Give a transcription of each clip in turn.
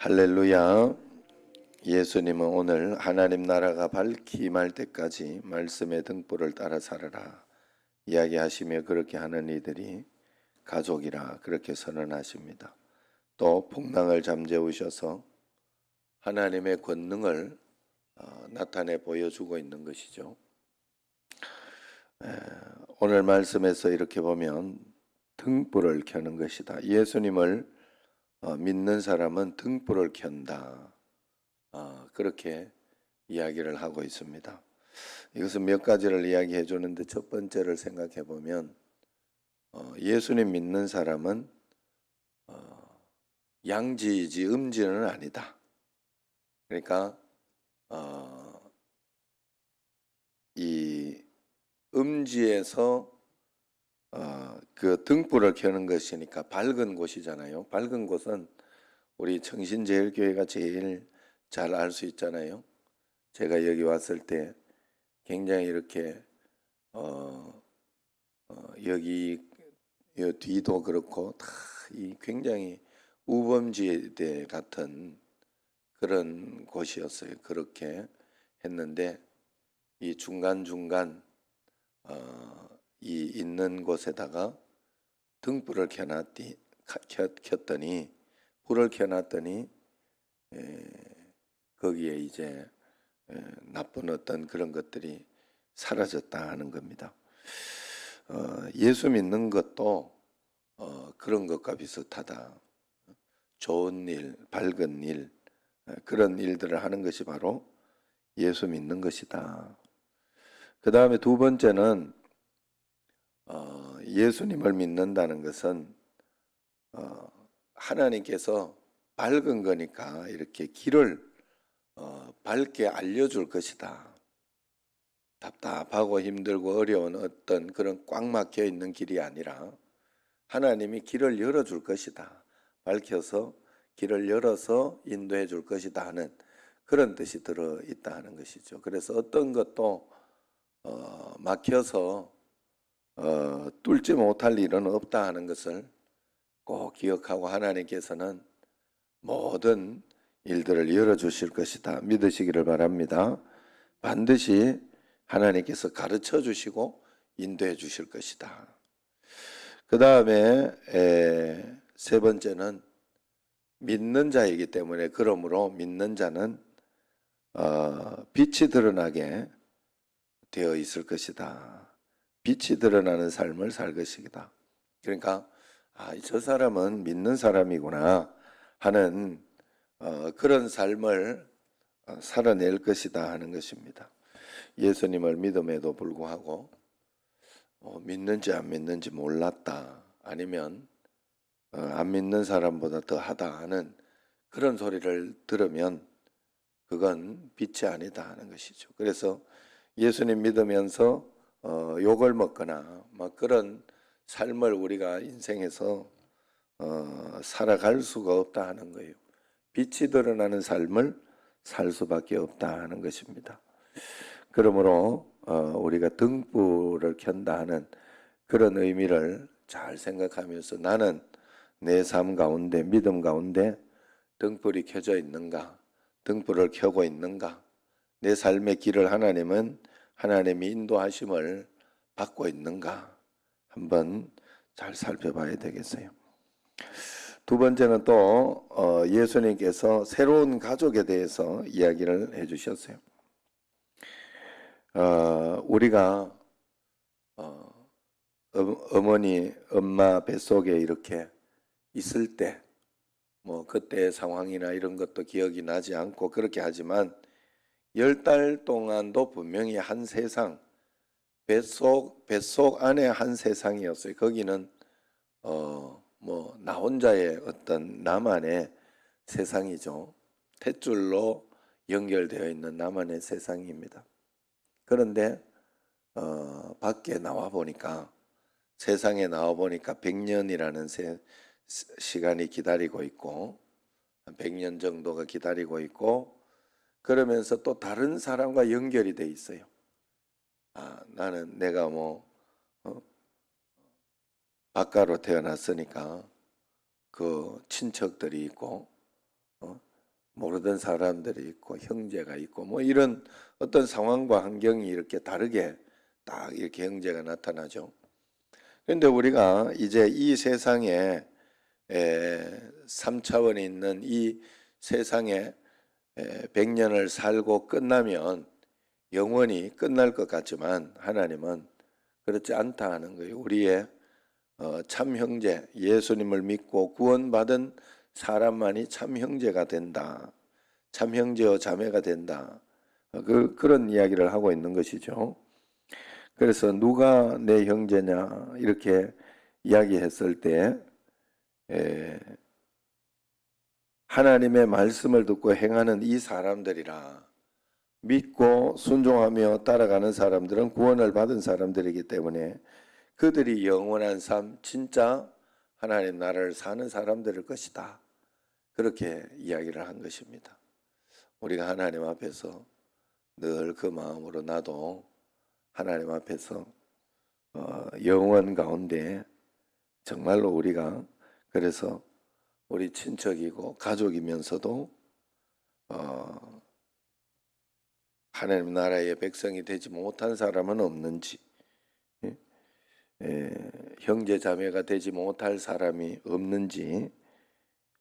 할렐루야. 예수님은 오늘 하나님 나라가 밝히 임할 때까지 말씀의 등불을 따라 살아라 이야기하시며 그렇게 하는 이들이 가족이라 그렇게 선언하십니다. 또 풍랑을 잠재우셔서 하나님의 권능을 나타내 보여주고 있는 것이죠. 오늘 말씀에서 이렇게 보면 등불을 켜는 것이다. 예수님을 믿는 사람은 등불을 켠다. 그렇게 이야기를 하고 있습니다. 이것은 몇 가지를 이야기해 주는데 첫 번째를 생각해 보면 예수님 믿는 사람은 양지이지 음지는 아니다. 그러니까 이 음지에서 그 등불을 켜는 것이니까 밝은 곳이잖아요. 밝은 곳은 우리 청신제일교회가 제일 잘 알 수 있잖아요. 제가 여기 왔을 때 굉장히 이렇게 여기 뒤도 그렇고 다 이 굉장히 우범지대 같은 그런 곳이었어요. 그렇게 했는데 이 중간중간 이 있는 곳에다가 등불을 켰더니 불을 켜놨더니 거기에 이제 나쁜 어떤 그런 것들이 사라졌다 하는 겁니다. 예수 믿는 것도 그런 것과 비슷하다. 좋은 일, 밝은 일, 그런 일들을 하는 것이 바로 예수 믿는 것이다. 그 다음에 두 번째는 예수님을 믿는다는 것은 하나님께서 밝은 거니까 이렇게 길을 밝게 알려줄 것이다. 답답하고 힘들고 어려운 어떤 그런 꽉 막혀 있는 길이 아니라 하나님이 길을 열어줄 것이다. 밝혀서 길을 열어서 인도해 줄 것이다 하는 그런 뜻이 들어있다 하는 것이죠. 그래서 어떤 것도 막혀서 뚫지 못할 일은 없다 하는 것을 꼭 기억하고 하나님께서는 모든 일들을 열어주실 것이다 믿으시기를 바랍니다. 반드시 하나님께서 가르쳐 주시고 인도해 주실 것이다. 그 다음에 세 번째는 믿는 자이기 때문에 그러므로 믿는 자는 빛이 드러나게 되어 있을 것이다. 빛이 드러나는 삶을 살 것이다. 그러니까 저 사람은 믿는 사람이구나 하는 그런 삶을 살아낼 것이다 하는 것입니다. 예수님을 믿음에도 불구하고 믿는지 안 믿는지 몰랐다. 아니면 안 믿는 사람보다 더하다 하는 그런 소리를 들으면 그건 빛이 아니다 하는 것이죠. 그래서 예수님 믿으면서 욕을 먹거나 막 그런 삶을 우리가 인생에서 살아갈 수가 없다 하는 거예요. 빛이 드러나는 삶을 살 수밖에 없다 하는 것입니다. 그러므로 우리가 등불을 켠다 하는 그런 의미를 잘 생각하면서 나는 내 삶 가운데 믿음 가운데 등불이 켜져 있는가? 등불을 켜고 있는가? 내 삶의 길을 하나님은 하나님이 인도하심을 받고 있는가? 한번 잘 살펴봐야 되겠어요. 두 번째는 또 예수님께서 새로운 가족에 대해서 이야기를 해주셨어요. 우리가 어머니, 엄마 뱃속에 이렇게 있을 때 뭐 그때의 상황이나 이런 것도 기억이 나지 않고 그렇게 하지만 10달 동안도 분명히 한 세상 뱃속 안에 한 세상이었어요. 거기는 뭐 나 혼자의 어떤 나만의 세상이죠. 탯줄로 연결되어 있는 나만의 세상입니다. 그런데 밖에 나와 보니까 세상에 나와 보니까 100년이라는 시간이 기다리고 있고 한 100년 정도가 기다리고 있고 그러면서 또 다른 사람과 연결이 돼 있어요. 나는 내가 뭐 바깥으로 태어났으니까 그 친척들이 있고 모르던 사람들이 있고 형제가 있고 뭐 이런 어떤 상황과 환경이 이렇게 다르게 딱 이렇게 형제가 나타나죠. 그런데 우리가 이제 이 세상에 3차원에 있는 이 세상에 100년을 살고 끝나면 영원히 끝날 것 같지만 하나님은 그렇지 않다 하는 거예요. 우리의 참 형제, 예수님을 믿고 구원받은 사람만이 참 형제가 된다. 참 형제와 자매가 된다. 그런 이야기를 하고 있는 것이죠. 그래서 누가 내 형제냐 이렇게 이야기했을 때 하나님의 말씀을 듣고 행하는 이 사람들이라, 믿고 순종하며 따라가는 사람들은 구원을 받은 사람들이기 때문에 그들이 영원한 삶, 진짜 하나님 나라를 사는 사람들일 것이다. 그렇게 이야기를 한 것입니다. 우리가 하나님 앞에서 늘 그 마음으로 나도 하나님 앞에서 영원 가운데 정말로 우리가 그래서 우리 친척이고 가족이면서도 하나님 나라의 백성이 되지 못한 사람은 없는지, 형제 자매가 되지 못할 사람이 없는지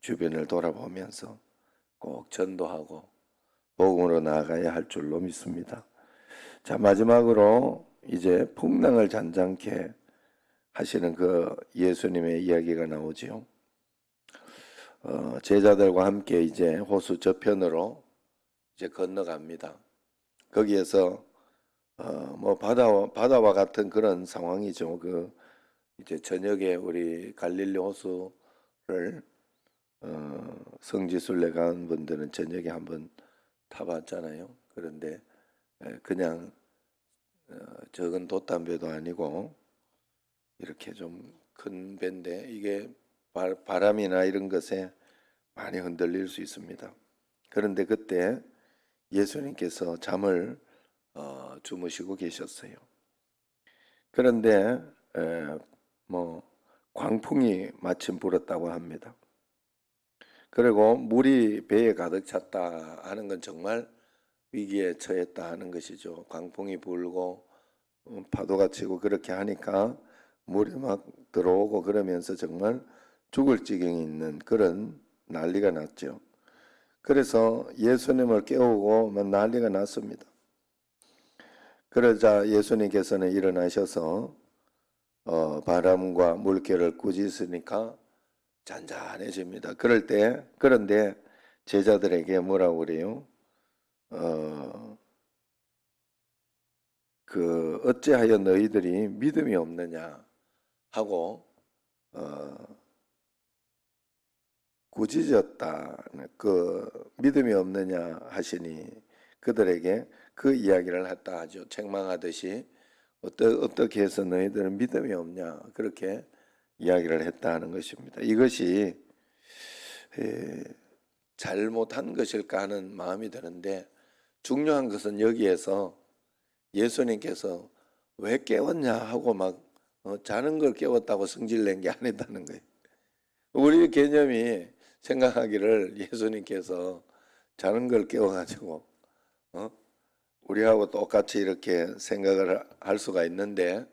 주변을 돌아보면서 꼭 전도하고 복음으로 나아가야 할 줄로 믿습니다. 자, 마지막으로 이제 풍랑을 잔잔케 하시는 그 예수님의 이야기가 나오지요. 제자들과 함께 이제 호수 저편으로 이제 건너갑니다. 거기에서 뭐 바다와 같은 그런 상황이죠. 이제 저녁에 우리 갈릴리 호수를 성지순례 간 분들은 저녁에 한번 타봤잖아요. 그런데 그냥 적은 돛담배도 아니고 이렇게 좀 큰 배인데 이게 바람이나 이런 것에 많이 흔들릴 수 있습니다. 그런데 그때 예수님께서 잠을 주무시고 계셨어요. 그런데 뭐 광풍이 마침 불었다고 합니다. 그리고 물이 배에 가득 찼다 하는 건 정말 위기에 처했다 하는 것이죠. 광풍이 불고 파도가 치고 그렇게 하니까 물이 막 들어오고 그러면서 정말 죽을 지경이 있는 그런 난리가 났죠. 그래서 예수님을 깨우고 막 난리가 났습니다. 그러자 예수님께서는 일어나셔서 바람과 물결을 꾸짖으니까 잔잔해집니다. 그런데 제자들에게 뭐라고 그래요? 어찌하여 너희들이 믿음이 없느냐 하고 꾸짖었다. 믿음이 없느냐 하시니 그들에게 그 이야기를 했다 하죠. 책망하듯이 어떻게 해서 너희들은 믿음이 없냐 그렇게 이야기를 했다 하는 것입니다. 이것이 잘못한 것일까 하는 마음이 드는데 중요한 것은 여기에서 예수님께서 왜 깨웠냐 하고 막 자는 걸 깨웠다고 성질낸 게 아니다는 거예요. 우리 개념이 생각하기를 예수님께서 자는 걸 깨워가지고 우리하고 똑같이 이렇게 생각을 할 수가 있는데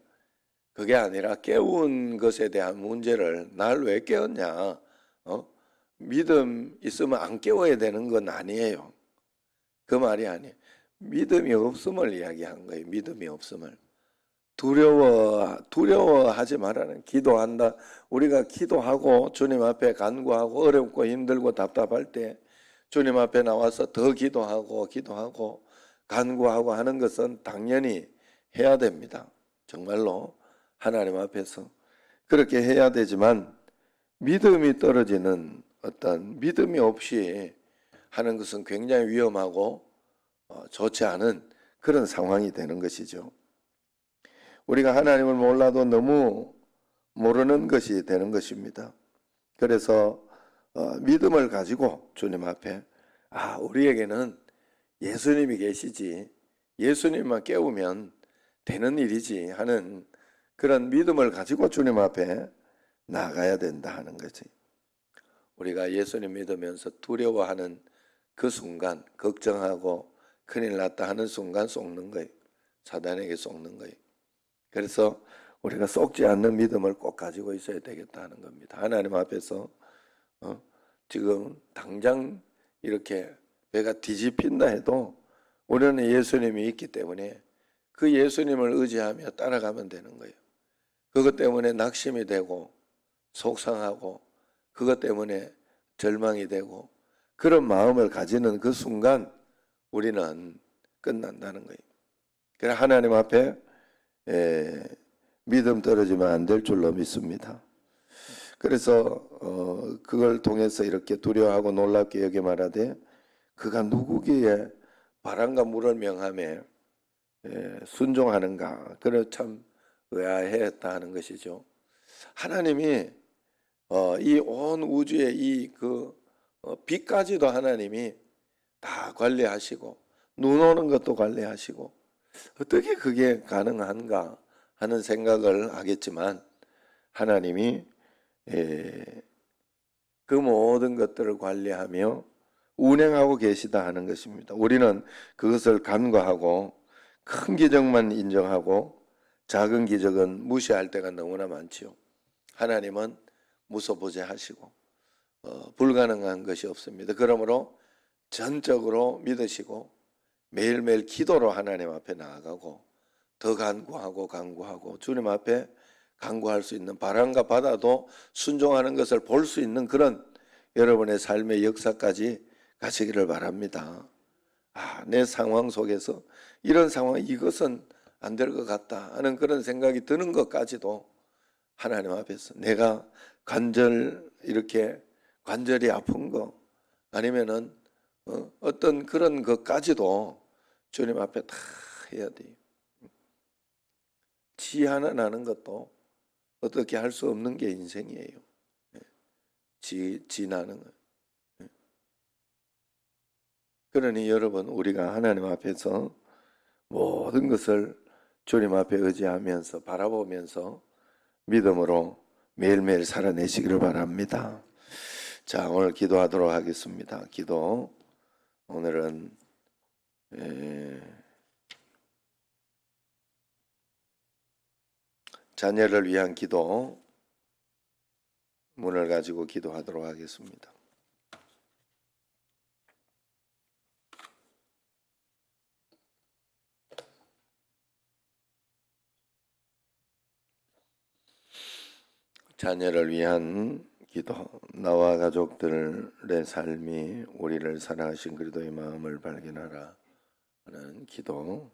그게 아니라 깨운 것에 대한 문제를 날 왜 깨웠냐, 믿음 있으면 안 깨워야 되는 건 아니에요. 그 말이 아니에요. 믿음이 없음을 이야기한 거예요. 믿음이 없음을. 두려워하지 말라는, 기도한다. 우리가 기도하고 주님 앞에 간구하고 어렵고 힘들고 답답할 때 주님 앞에 나와서 더 기도하고 간구하고 하는 것은 당연히 해야 됩니다. 정말로 하나님 앞에서 그렇게 해야 되지만 믿음이 떨어지는 어떤 믿음이 없이 하는 것은 굉장히 위험하고 좋지 않은 그런 상황이 되는 것이죠. 우리가 하나님을 몰라도 너무 모르는 것이 되는 것입니다. 그래서 믿음을 가지고 주님 앞에 우리에게는 예수님이 계시지, 예수님만 깨우면 되는 일이지 하는 그런 믿음을 가지고 주님 앞에 나가야 된다 하는 거지. 우리가 예수님 믿으면서 두려워하는 그 순간 걱정하고 큰일 났다 하는 순간 속는 거예요. 사단에게 속는 거예요. 그래서 우리가 속지 않는 믿음을 꼭 가지고 있어야 되겠다 하는 겁니다. 하나님 앞에서 지금 당장 이렇게 배가 뒤집힌다 해도 우리는 예수님이 있기 때문에 그 예수님을 의지하며 따라가면 되는 거예요. 그것 때문에 낙심이 되고 속상하고 그것 때문에 절망이 되고 그런 마음을 가지는 그 순간 우리는 끝난다는 거예요. 그래서 하나님 앞에 믿음 떨어지면 안 될 줄로 믿습니다. 그래서 그걸 통해서 이렇게 두려워하고 놀랍게 여겨 말하되 그가 누구기에 바람과 물을 명함에 순종하는가. 그래 참 의아했다 하는 것이죠. 하나님이 이 온 우주의 이 빛까지도 하나님이 다 관리하시고 눈 오는 것도 관리하시고 어떻게 그게 가능한가 하는 생각을 하겠지만 하나님이 그 모든 것들을 관리하며 운행하고 계시다 하는 것입니다. 우리는 그것을 간과하고 큰 기적만 인정하고 작은 기적은 무시할 때가 너무나 많지요. 하나님은 무소부재하시고 불가능한 것이 없습니다. 그러므로 전적으로 믿으시고 매일매일 기도로 하나님 앞에 나아가고 더 간구하고 주님 앞에 간구할 수 있는 바람과 바다도 순종하는 것을 볼 수 있는 그런 여러분의 삶의 역사까지 가시기를 바랍니다. 내 상황 속에서 이런 상황 이것은 안 될 것 같다 하는 그런 생각이 드는 것까지도 하나님 앞에서 내가 이렇게 관절이 아픈 거 아니면은 어떤 그런 것까지도 주님 앞에 다 해야 돼요. 지 하나 나는 것도 어떻게 할 수 없는 게 인생이에요. 지 나는 거. 그러니 여러분 우리가 하나님 앞에서 모든 것을 주님 앞에 의지하면서 바라보면서 믿음으로 매일매일 살아내시기를 바랍니다. 자, 오늘 기도하도록 하겠습니다. 기도. 오늘은 자녀를 위한 기도 문을 가지고 기도하도록 하겠습니다. 자녀를 위한 기도. 나와 가족들의 삶이 우리를 사랑하신 그리스도의 마음을 발견하라 하는 기도.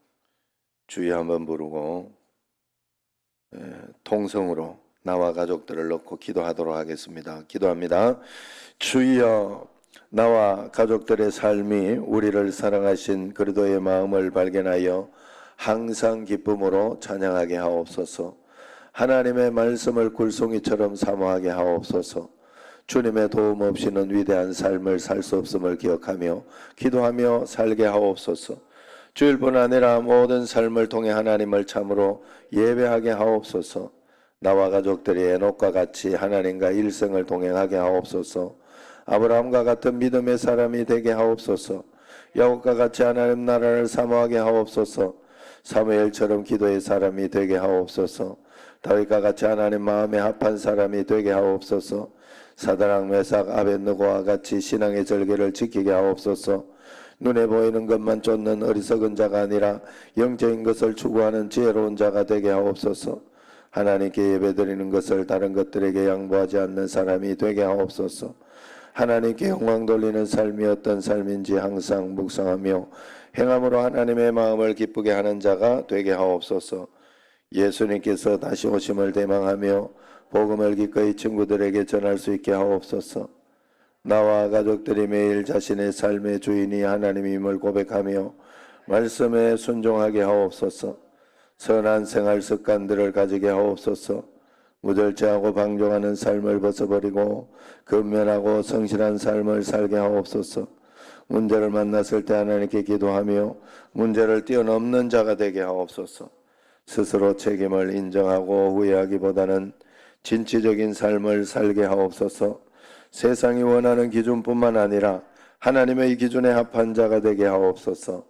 주여 한번 부르고 통성으로 나와 가족들을 넣고 기도하도록 하겠습니다. 기도합니다. 주여, 나와 가족들의 삶이 우리를 사랑하신 그리스도의 마음을 발견하여 항상 기쁨으로 찬양하게 하옵소서. 하나님의 말씀을 굴송이처럼 사모하게 하옵소서. 주님의 도움 없이는 위대한 삶을 살 수 없음을 기억하며 기도하며 살게 하옵소서. 주일뿐 아니라 모든 삶을 통해 하나님을 참으로 예배하게 하옵소서. 나와 가족들이 에녹과 같이 하나님과 일생을 동행하게 하옵소서. 아브라함과 같은 믿음의 사람이 되게 하옵소서. 야곱과 같이 하나님 나라를 사모하게 하옵소서. 사무엘처럼 기도의 사람이 되게 하옵소서. 다윗과 같이 하나님 마음에 합한 사람이 되게 하옵소서. 사드락 메삭 아벳느고와 같이 신앙의 절개를 지키게 하옵소서. 눈에 보이는 것만 쫓는 어리석은 자가 아니라 영적인 것을 추구하는 지혜로운 자가 되게 하옵소서. 하나님께 예배드리는 것을 다른 것들에게 양보하지 않는 사람이 되게 하옵소서. 하나님께 영광 돌리는 삶이 어떤 삶인지 항상 묵상하며 행함으로 하나님의 마음을 기쁘게 하는 자가 되게 하옵소서. 예수님께서 다시 오심을 대망하며 복음을 기꺼이 친구들에게 전할 수 있게 하옵소서. 나와 가족들이 매일 자신의 삶의 주인이 하나님임을 고백하며 말씀에 순종하게 하옵소서. 선한 생활 습관들을 가지게 하옵소서. 무절제하고 방종하는 삶을 벗어버리고 근면하고 성실한 삶을 살게 하옵소서. 문제를 만났을 때 하나님께 기도하며 문제를 뛰어넘는 자가 되게 하옵소서. 스스로 책임을 인정하고 후회하기보다는 진취적인 삶을 살게 하옵소서. 세상이 원하는 기준뿐만 아니라 하나님의 기준에 합한 자가 되게 하옵소서.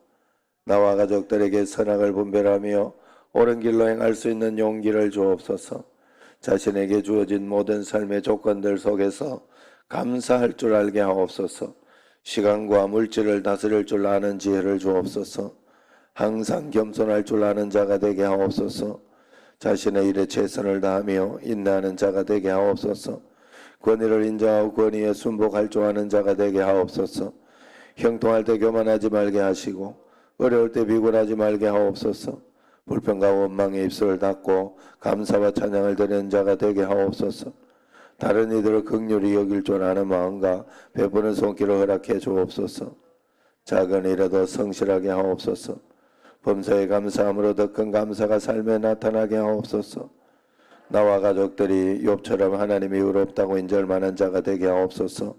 나와 가족들에게 선악을 분별하며 옳은 길로 행할 수 있는 용기를 주옵소서. 자신에게 주어진 모든 삶의 조건들 속에서 감사할 줄 알게 하옵소서. 시간과 물질을 다스릴 줄 아는 지혜를 주옵소서. 항상 겸손할 줄 아는 자가 되게 하옵소서. 자신의 일에 최선을 다하며 인내하는 자가 되게 하옵소서. 권위를 인정하고 권위에 순복할 줄 아는 자가 되게 하옵소서. 형통할 때 교만하지 말게 하시고 어려울 때 비굴하지 말게 하옵소서. 불평과 원망의 입술을 닫고 감사와 찬양을 드리는 자가 되게 하옵소서. 다른 이들을 긍휼히 여길 줄 아는 마음과 베푸는 손길을 허락해 주옵소서. 작은 일에도 성실하게 하옵소서. 범사에 감사함으로 더 큰 감사가 삶에 나타나게 하옵소서. 나와 가족들이 욥처럼 하나님이 의롭다고 인정할 만한 자가 되게 하옵소서.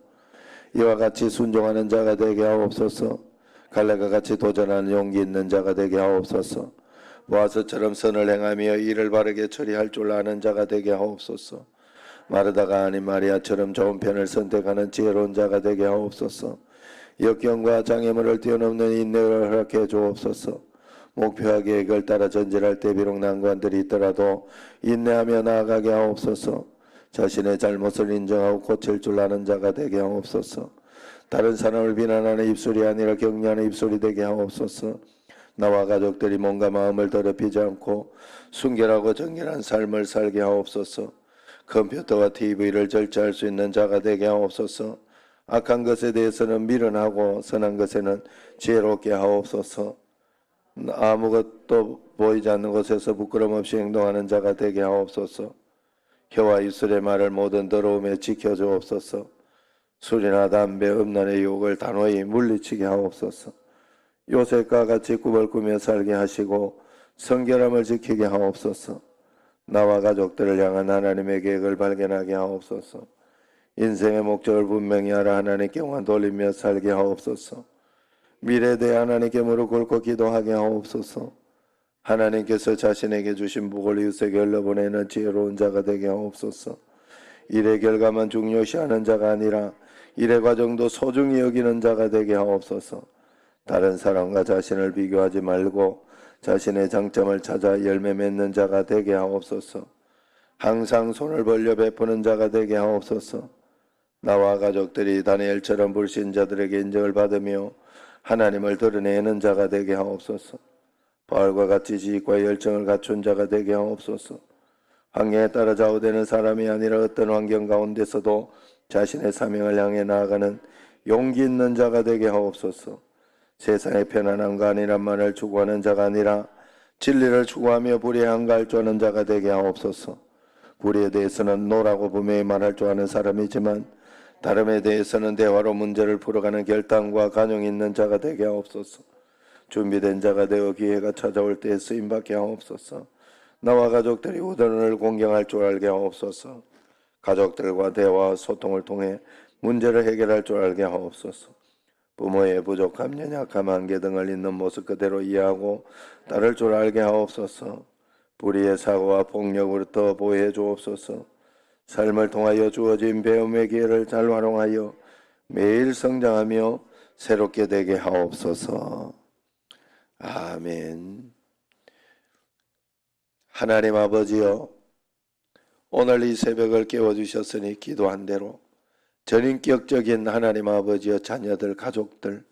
이와 같이 순종하는 자가 되게 하옵소서. 갈렙과 같이 도전하는 용기 있는 자가 되게 하옵소서. 보아스처럼 선을 행하며 일을 바르게 처리할 줄 아는 자가 되게 하옵소서. 마르다가 아닌 마리아처럼 좋은 편을 선택하는 지혜로운 자가 되게 하옵소서. 역경과 장애물을 뛰어넘는 인내를 허락해 주옵소서. 목표와 계획을 따라 전진할 때 비록 난관들이 있더라도 인내하며 나아가게 하옵소서. 자신의 잘못을 인정하고 고칠 줄 아는 자가 되게 하옵소서. 다른 사람을 비난하는 입술이 아니라 격려하는 입술이 되게 하옵소서. 나와 가족들이 몸과 마음을 더럽히지 않고 순결하고 정결한 삶을 살게 하옵소서. 컴퓨터와 TV를 절제할 수 있는 자가 되게 하옵소서. 악한 것에 대해서는 미련하고 선한 것에는 지혜롭게 하옵소서. 아무것도 보이지 않는 곳에서 부끄럼 없이 행동하는 자가 되게 하옵소서. 혀와 입술의 말을 모든 더러움에 지켜주옵소서. 술이나 담배, 음란의 유혹을 단호히 물리치게 하옵소서. 요셉과 같이 꿈을 꾸며 살게 하시고 성결함을 지키게 하옵소서. 나와 가족들을 향한 하나님의 계획을 발견하게 하옵소서. 인생의 목적을 분명히 알아 하나님께 영광 돌리며 살게 하옵소서. 미래에 대해 하나님께 무릎 꿇고 기도하게 하옵소서. 하나님께서 자신에게 주신 복을 이웃에게 흘려보내는 지혜로운 자가 되게 하옵소서. 일의 결과만 중요시하는 자가 아니라 일의 과정도 소중히 여기는 자가 되게 하옵소서. 다른 사람과 자신을 비교하지 말고 자신의 장점을 찾아 열매 맺는 자가 되게 하옵소서. 항상 손을 벌려 베푸는 자가 되게 하옵소서. 나와 가족들이 다니엘처럼 불신자들에게 인정을 받으며 하나님을 드러내는 자가 되게 하옵소서. 바울과 같이 지식과 열정을 갖춘 자가 되게 하옵소서. 환경에 따라 좌우되는 사람이 아니라 어떤 환경 가운데서도 자신의 사명을 향해 나아가는 용기 있는 자가 되게 하옵소서. 세상의 편안함과 안일함만을 추구하는 자가 아니라 진리를 추구하며 불의에 한가할 줄 아는 자가 되게 하옵소서. 불의에 대해서는 노라고 분명히 말할 줄 아는 사람이지만 다름에 대해서는 대화로 문제를 풀어가는 결단과 간용이 있는 자가 되게 하옵소서. 준비된 자가 되어 기회가 찾아올 때에 쓰임받게 하옵소서. 나와 가족들이 우선을 공경할 줄 알게 하옵소서. 가족들과 대화와 소통을 통해 문제를 해결할 줄 알게 하옵소서. 부모의 부족함, 연약함, 한계 등을 있는 모습 그대로 이해하고 따를 줄 알게 하옵소서. 불의의 사고와 폭력으로부터 보호해 주옵소서. 삶을 통하여 주어진 배움의 기회를 잘 활용하여 매일 성장하며 새롭게 되게 하옵소서. 아멘. 하나님 아버지여, 오늘 이 새벽을 깨워주셨으니 기도한 대로 전인격적인 하나님 아버지여 자녀들, 가족들,